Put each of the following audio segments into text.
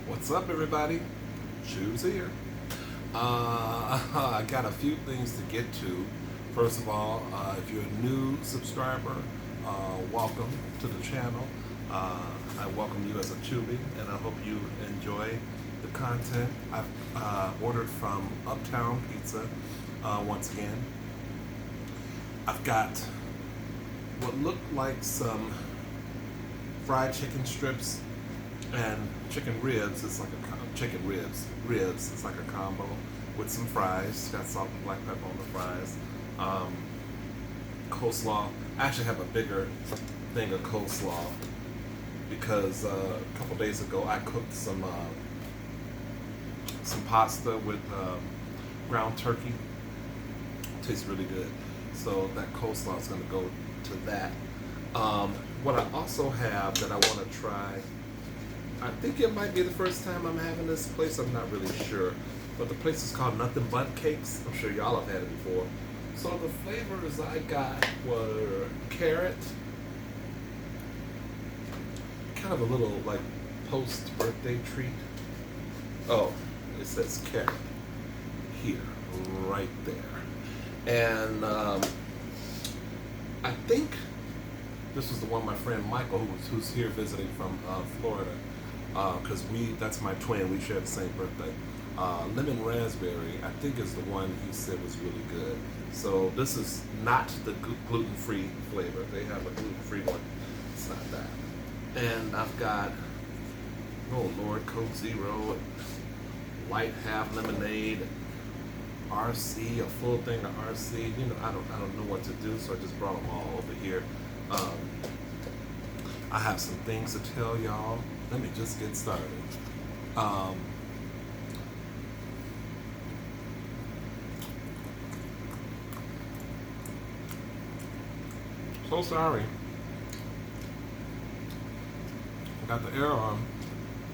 What's up, everybody? Shoes here. I got a few things to get to. First of all, if you're a new subscriber, welcome to the channel. I welcome you as a Tubi, and I hope you enjoy the content. I've ordered from Uptown Pizza once again. I've got what looked like some fried chicken strips and chicken ribs. It's like chicken ribs. It's like a combo with some fries. Got salt and black pepper on the fries. Coleslaw. I actually have a bigger thing of coleslaw because a couple days ago I cooked some pasta with ground turkey. Tastes really good. So that coleslaw is going to go to that. What I also have that I want to try, I think it might be the first time I'm having this place, I'm not really sure. But the place is called Nothing Bundt Cakes. I'm sure y'all have had it before. So the flavors I got were carrot, kind of a little like post-birthday treat. Oh, it says carrot here, right there. And I think this was the one my friend Michael, who's here visiting from Florida, because that's my twin. We share the same birthday. Lemon raspberry, I think, is the one he said was really good. So this is not the gluten-free flavor. They have a gluten-free one. It's not that. And I've got, oh Lord, Coke Zero, light half lemonade, RC, a full thing of RC. You know, I don't know what to do, so I just brought them all over here. I have some things to tell y'all. Let me just get started. So sorry. I got the air on,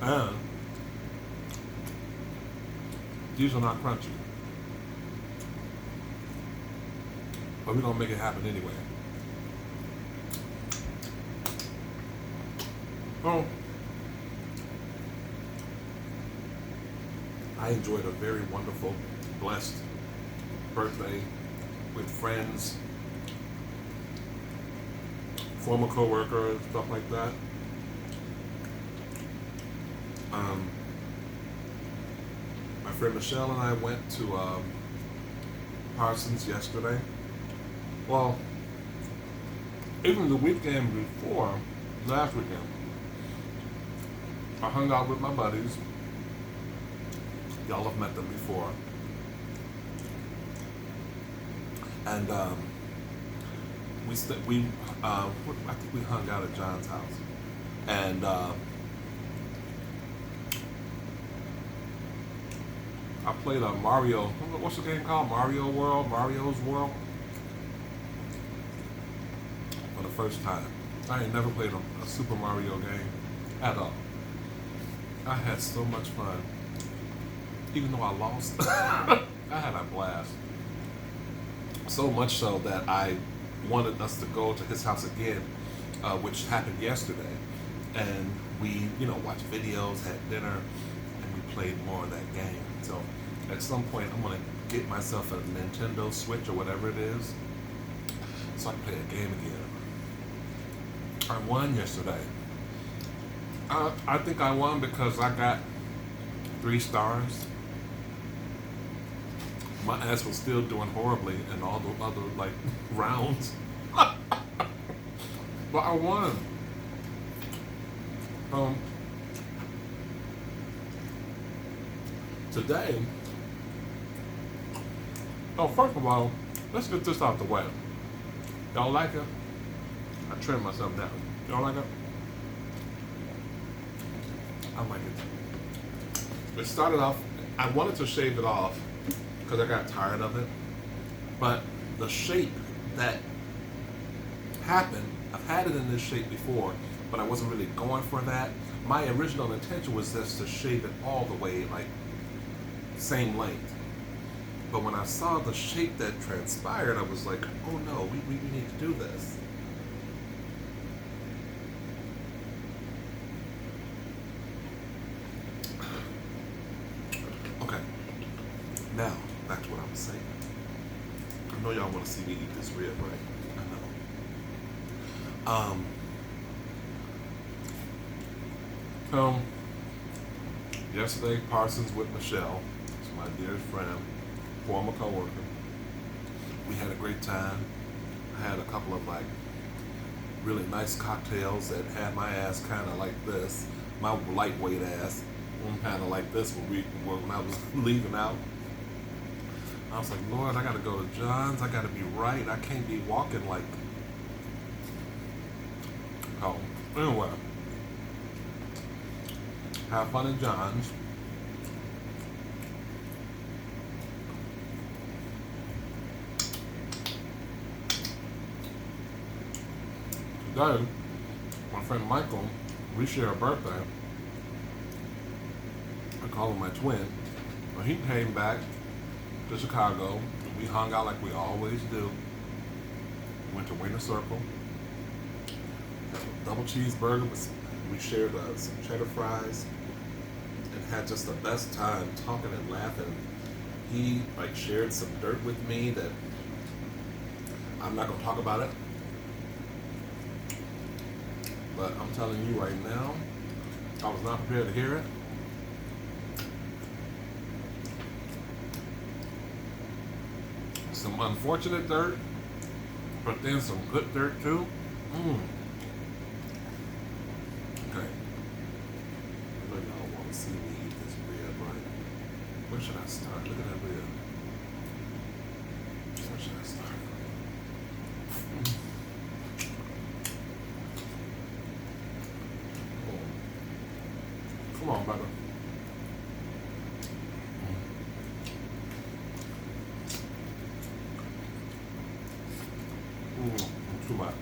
and these are not crunchy. But we're gonna make it happen anyway. Oh, I enjoyed a very wonderful, blessed birthday with friends, former co-workers, stuff like that. My friend Michelle and I went to Parsons yesterday. Well, even the weekend before, last weekend, I hung out with my buddies. Y'all have met them before. And I think we hung out at John's house. And I played a Mario, what's the game called? Mario's World. For the first time. I ain't never played a Super Mario game at all. I had so much fun. Even though I lost, I had a blast. So much so that I wanted us to go to his house again, which happened yesterday. And we, watched videos, had dinner, and we played more of that game. So at some point, I'm going to get myself a Nintendo Switch or whatever it is, so I can play a game again. I won yesterday. I think I won because I got 3 stars. My ass was still doing horribly in all the other rounds. But I won. Today, first of all, let's get this out the way. Y'all like it? I trimmed myself down. Y'all like it? I like it. It started off, I wanted to shave it off because I got tired of it. But the shape that happened, I've had it in this shape before, but I wasn't really going for that. My original intention was just to shave it all the way, same length. But when I saw the shape that transpired, I was like, oh no, we need to do this. know y'all want to see me eat this rib, right? I know. Yesterday, Parsons with Michelle, it's my dear friend, former coworker. We had a great time. I had a couple of like really nice cocktails that had my ass kind of like this, my lightweight ass, kind of like this when I was leaving out. I was like, Lord, I gotta go to John's. I gotta be right. I can't be walking like. Oh, anyway. Have fun at John's. Today, my friend Michael, we share a birthday. I call him my twin. Well, he came back to Chicago. We hung out like we always do. Went to Winter Circle. Had a double cheeseburger. We shared some cheddar fries. And had just the best time talking and laughing. He like shared some dirt with me that I'm not gonna talk about it. But I'm telling you right now, I was not prepared to hear it. Some unfortunate dirt, but then some good dirt too. Okay. I know y'all want to see me eat this rib, right? Where should I start? Look at that rib. Where should I start? Come on, brother. Too much.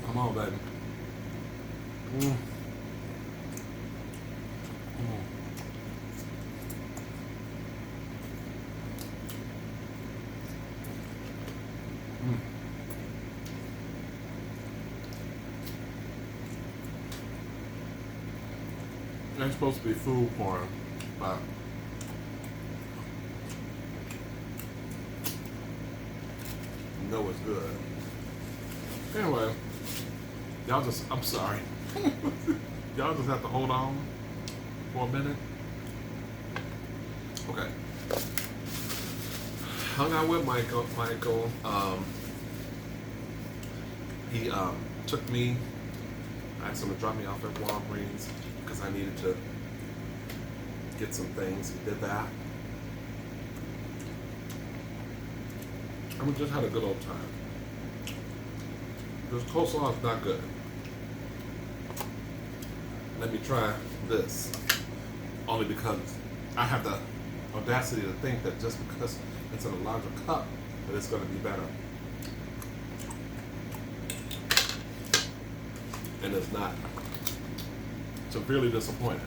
Come on, baby. It ain't supposed to be food porn, but you know it's good. Anyway, I'm sorry. Y'all just have to hold on for a minute. Okay. Hung out with Michael. He took me, I asked him to drop me off at Walgreens because I needed to get some things. He did that. And we just had a good old time. This coleslaw is not good. Let me try this. Only because I have the audacity to think that just because it's in a larger cup, that it's going to be better. And it's not. Severely disappointed.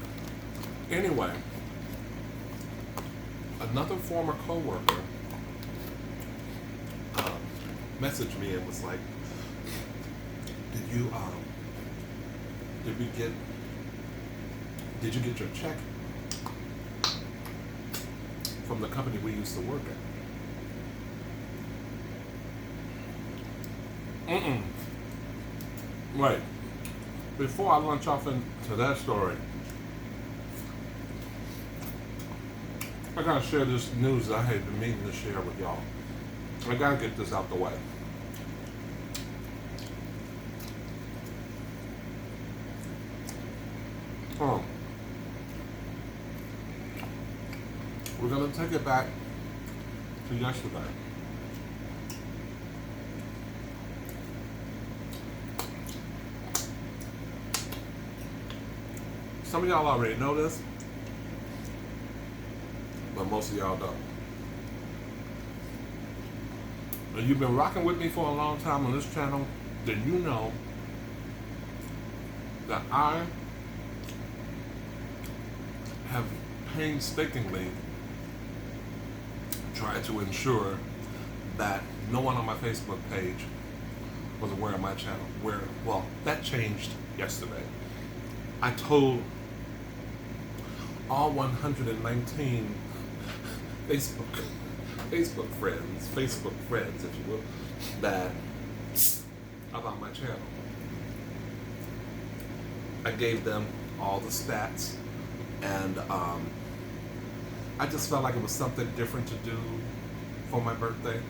Anyway, another former coworker messaged me and was like, did you get your check from the company we used to work at? Right. Before I launch off into that story, I gotta share this news that I had been meaning to share with y'all. I gotta get this out the way. We're gonna take it back to yesterday. Some of y'all already know this, but most of y'all don't. If you've been rocking with me for a long time on this channel, then you know that I have painstakingly tried to ensure that no one on my Facebook page was aware of my channel. Well, that changed yesterday. I told all 119 Facebook Facebook friends, if you will, that about my channel. I gave them all the stats, and I just felt like it was something different to do for my birthday.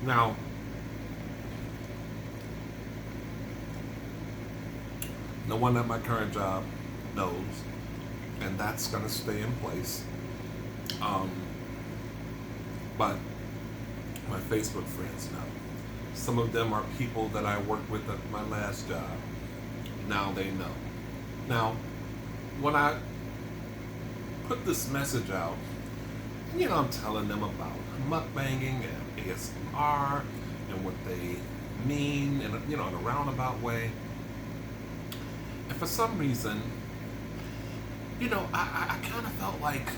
Now, no one at my current job knows, and that's going to stay in place. But my Facebook friends know. Some of them are people that I worked with at my last job. Now they know. Now, when I put this message out, I'm telling them about mukbanging and ASMR and what they mean in a roundabout way. And for some reason, I kind of felt like,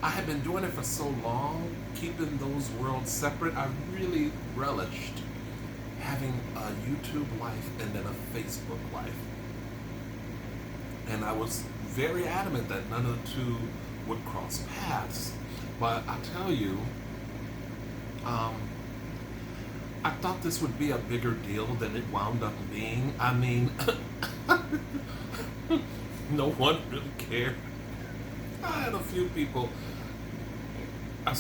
I had been doing it for so long, keeping those worlds separate. I really relished having a YouTube life and then a Facebook life. And I was very adamant that none of the two would cross paths. But I tell you, I thought this would be a bigger deal than it wound up being. I mean, no one really cared. I had a few people, that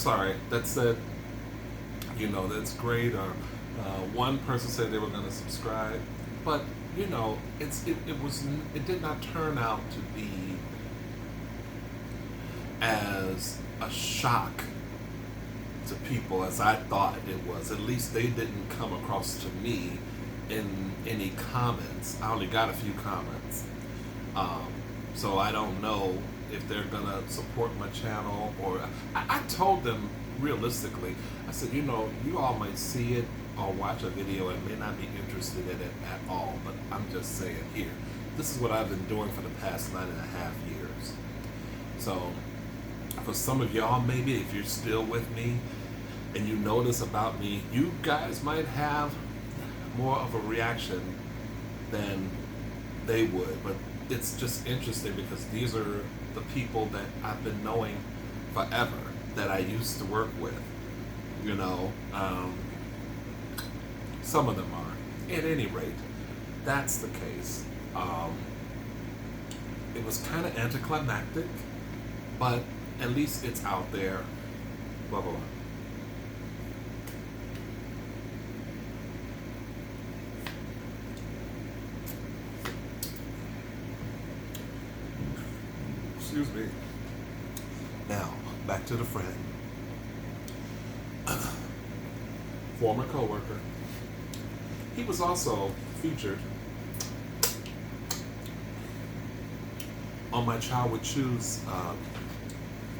said, that's great, or one person said they were going to subscribe, but it did not turn out to be as a shock to people as I thought it was. At least they didn't come across to me in any comments. I only got a few comments, so I don't know if they're gonna support my channel, or I told them realistically, I said, you all might see it or watch a video and may not be interested in it at all, but I'm just saying here, this is what I've been doing for the past 9.5 years. So for some of y'all, maybe if you're still with me and you know this about me, you guys might have more of a reaction than they would, but it's just interesting because these are the people that I've been knowing forever, that I used to work with. Some of them are. At any rate, that's the case. It was kind of anticlimactic, but at least it's out there. Blah, blah, blah. Excuse me. Now, back to the friend. Former coworker. He was also featured on my Child Would Choose,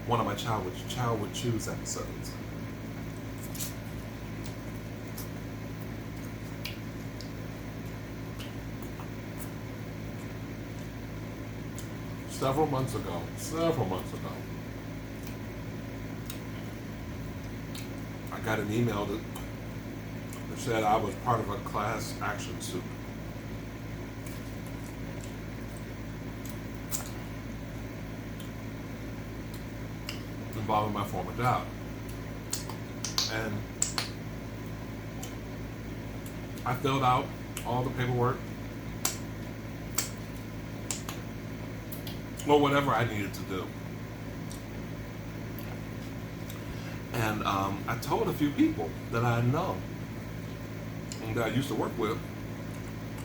one of my Child Would Choose episodes. Several months ago, I got an email that said I was part of a class action suit. Involving my former job. And I filled out all the paperwork, or whatever I needed to do. And I told a few people that I know and that I used to work with,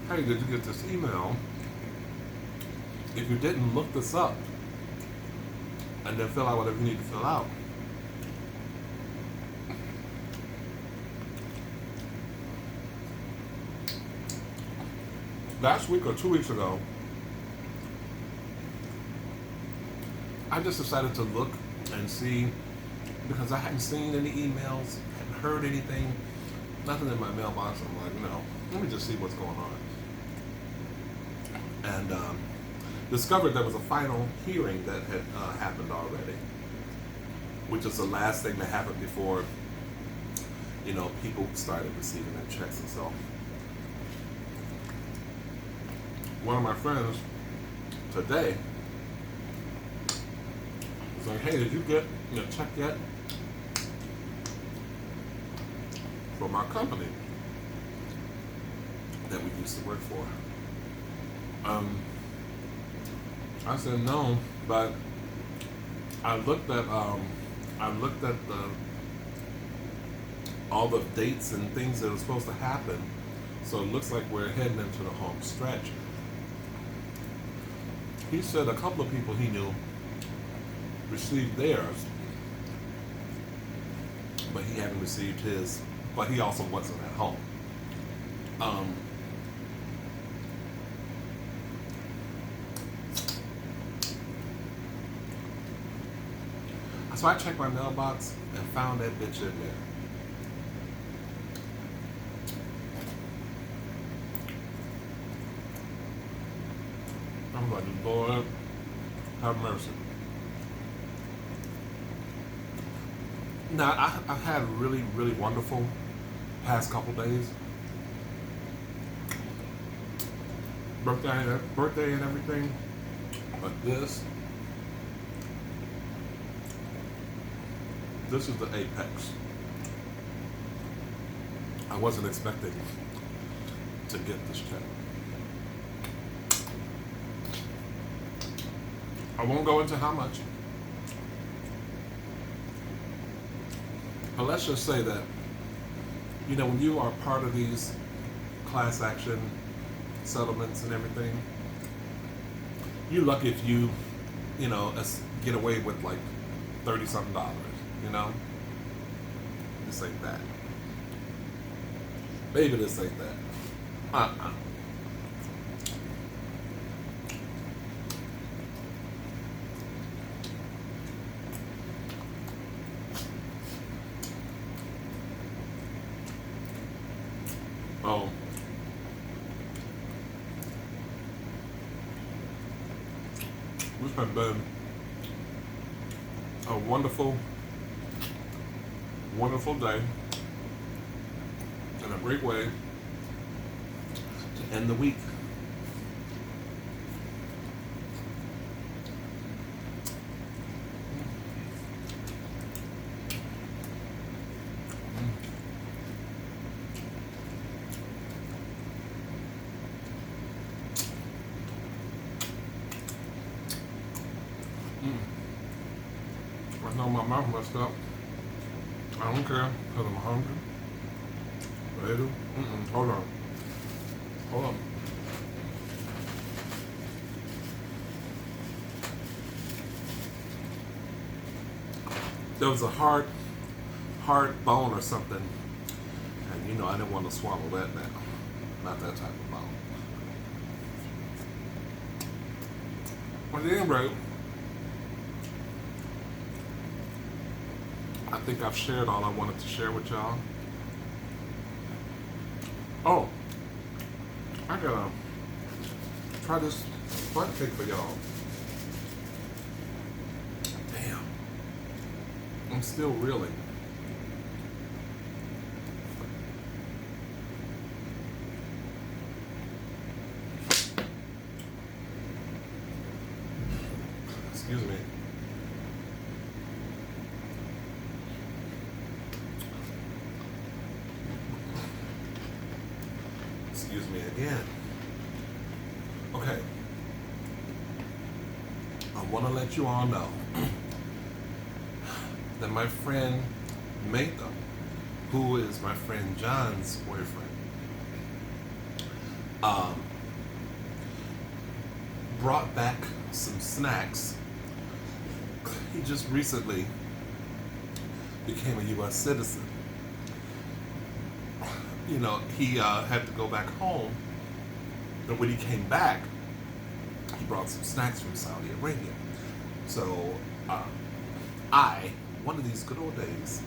hey, did you get this email? If you didn't, look this up and then fill out whatever you need to fill out. Last week or 2 weeks ago, I just decided to look and see, because I hadn't seen any emails, hadn't heard anything, nothing in my mailbox. I'm like, no, let me just see what's going on. And discovered there was a final hearing that had happened already, which is the last thing that happened before, people started receiving their checks and so. One of my friends today. It's like, hey, did you get your check yet from our company that we used to work for? I said no, but I looked at the all the dates and things that are supposed to happen, so it looks like we're heading into the home stretch. He said a couple of people he knew received theirs, but he hadn't received his, but he also wasn't at home. So I checked my mailbox and found that bitch in there. I'm like, Lord, have mercy. Now, I've had really, really wonderful past couple days. Birthday and everything. But this is the apex. I wasn't expecting to get this check. I won't go into how much. But let's just say that, you know, when you are part of these class action settlements and everything, you're lucky if you know, get away with like $30-something, you know? This ain't that. Baby, this ain't that. Oh. This has been a wonderful, wonderful day and a great way to end the week. I know my mouth messed up. I don't care, because I'm hungry. Ready? Hold on. Hold on. There was a hard bone or something, and you know, I didn't want to swallow that now. Not that type of bone. At any rate, I think I've shared all I wanted to share with y'all. Oh, I gotta try this Bundt cake for y'all. Damn, I'm still reeling. Excuse me. Excuse me again. Okay. I want to let you all know that my friend Matha, who is my friend John's boyfriend, brought back some snacks. He just recently became a U.S. citizen. You know, he had to go back home, but when he came back, he brought some snacks from Saudi Arabia. So, one of these good old days,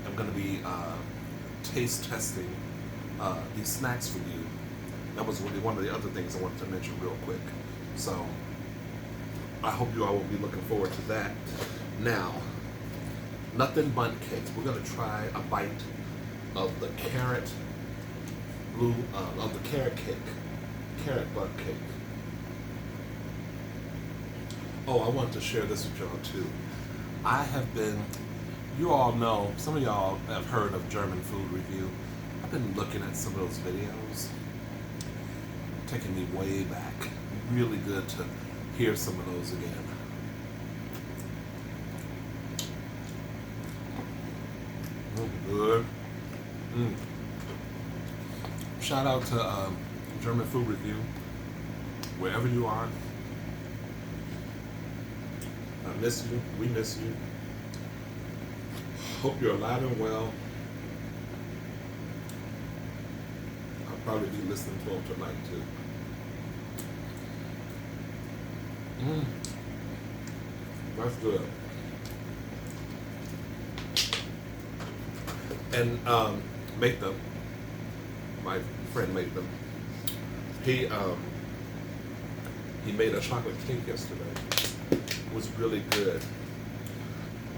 I'm going to be taste testing these snacks for you. That was really one of the other things I wanted to mention real quick. So, I hope you all will be looking forward to that. Now, nothing Bundt cakes. We're going to try a bite of the carrot cake, carrot Bundt cake. Oh, I wanted to share this with y'all too. I have been, you all know, some of y'all have heard of German food review. I've been looking at some of those videos, taking me way back. Really good to hear some of those again. Good. Shout out to German food review, wherever you are. I miss you. We miss you. Hope you're alive and well. I'll probably be listening to them tonight too. That's good. And make them. My friend made them. He made a chocolate cake yesterday. It was really good.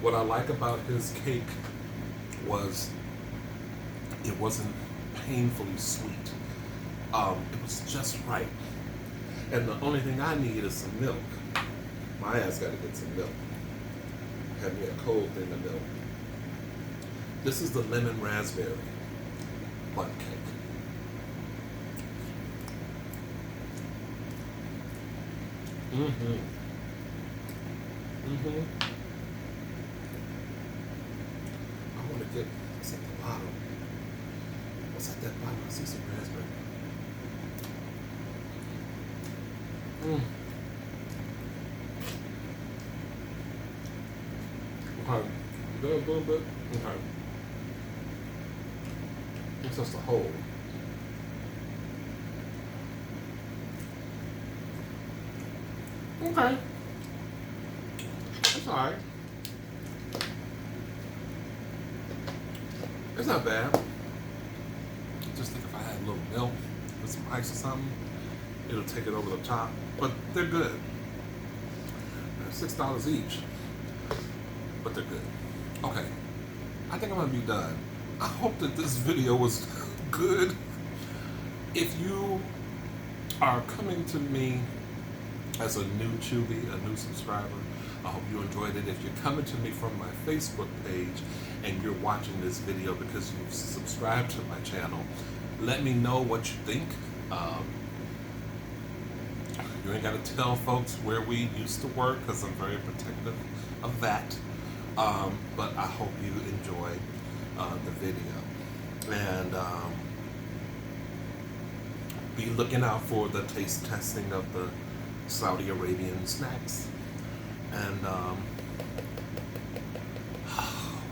What I like about his cake was it wasn't painfully sweet. It was just right. And the only thing I need is some milk. My ass got to get some milk. Have me a cold thing of milk. This is the lemon raspberry Bundt cake. I want to get, what's at the bottom? What's at that bottom? I see some raspberry. Okay. Is that a little bit? Okay. It's just a hole. Okay. That's alright. It's not bad. Just think if I had a little milk with some ice or something, it'll take it over the top. But they're good. They're $6 each. But they're good. Okay. I think I'm gonna be done. I hope that this video was good. If you are coming to me as a new Chubby, a new subscriber, I hope you enjoyed it. If you're coming to me from my Facebook page and you're watching this video because you've subscribed to my channel, let me know what you think. You ain't got to tell folks where we used to work because I'm very protective of that. But I hope you enjoyed the video. And be looking out for the taste testing of the Saudi Arabian snacks. And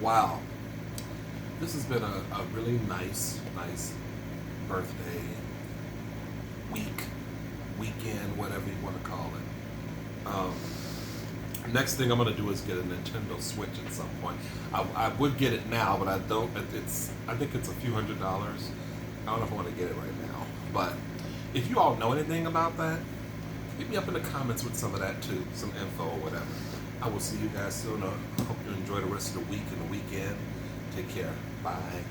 wow, this has been a really nice birthday weekend, whatever you want to call it. Next thing I'm gonna do is get a Nintendo Switch at some point. I would get it now, but I don't. I think it's a few $100s. I don't know if I want to get it right now. But if you all know anything about that, hit me up in the comments with some of that too, some info or whatever. I will see you guys soon. I hope you enjoy the rest of the week and the weekend. Take care. Bye.